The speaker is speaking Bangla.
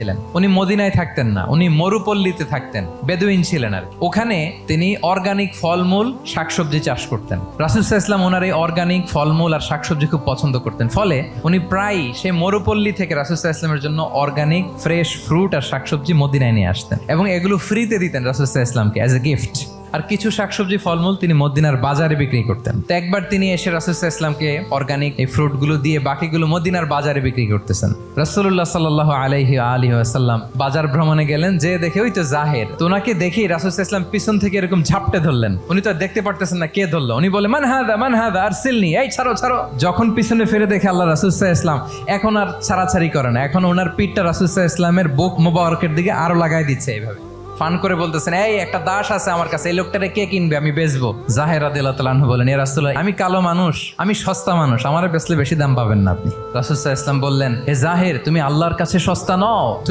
ছিলেন। উনি মদিনায় থাকতেন না, উনি মরুপল্লীতে থাকতেন, বেদুইন ছিলেন আর ওখানে তিনি অর্গানিক ফলমূল শাকসবজি চাষ করতেন। রাসূল সাল্লাল্লাহু আলাইহি ওয়াসাল্লাম ওনার এই অর্গানিক ফলমূল আর শাকসবজি খুব পছন্দ করতেন, ফলে উনি প্রায় সেই মরুপল্লী থেকে রাসূল সাল্লাল্লাহু আলাইহি ওয়াসাল্লামের জন্য অর্গানিক ফ্রেশ ফ্রুট আর শাকসবজি মদিনায় নিয়ে আসতেন এবং এগুলো ফ্রিতে দিতেন রাসূল সাল্লাল্লাহু আলাইহি ওয়াসাল্লামকে অ্যাজ এ গিফট। আর কিছু শাকসবজি ফলমূল তিনি মদিনার বাজারে বিক্রি করতেন। তো একবার তিনি এসে রাসূল সাল্লাল্লাহু আলাইহি ওয়াসাল্লামকে অর্গানিক এই ফ্রুটগুলো দিয়ে বাকিগুলো মদিনার বাজারে বিক্রি করতেছেন। রাসূলুল্লাহ সাল্লাল্লাহু আলাইহি ওয়াসাল্লাম বাজার ভ্রমণে গেলেন, যে দেখে ওই তো জাহের। তো ওনাকে দেখেই রাসূল সাল্লাল্লাহু আলাইহি ওয়াসাল্লাম পিছন থেকে এরকম ঝাপটে ধরলেন। উনি তো আর দেখতে পারতেছেন না কে ধরলো। উনি বলে মান হাদা আরসিলনি, এই ছাড়ো ছাড়ো। যখন পিছনে ফিরে দেখে আল্লাহ রাসূল সাল্লাল্লাহু আলাইহি ওয়াসাল্লাম এখন আর ছাড়াছাড়ি করে না, এখন ওনার পিঠটা রাসূল সাল্লাল্লাহু আলাইহি ওয়াসাল্লামের বুক মোবারকের দিকে আরো লাগাই দিচ্ছে এইভাবে ফান করে বলতেছেন, এই একটা দাস আছে আমার কাছে, এই লোকটারে কে কিনবে, আমি বেচবো। জাহের রাদিয়াল্লাহু তাআলা আনহু বলেন, ইয়া রাসূলুল্লাহ, আমি কালো মানুষ, আমি সস্তা মানুষ, আমারে বেচলে বেশি দাম পাবেন না আপনি। রাসূল সাল্লাল্লাহু আলাইহি ওয়াসাল্লাম বললেন, হে জাহের, তুমি আল্লাহর কাছে সস্তা নও, তুমি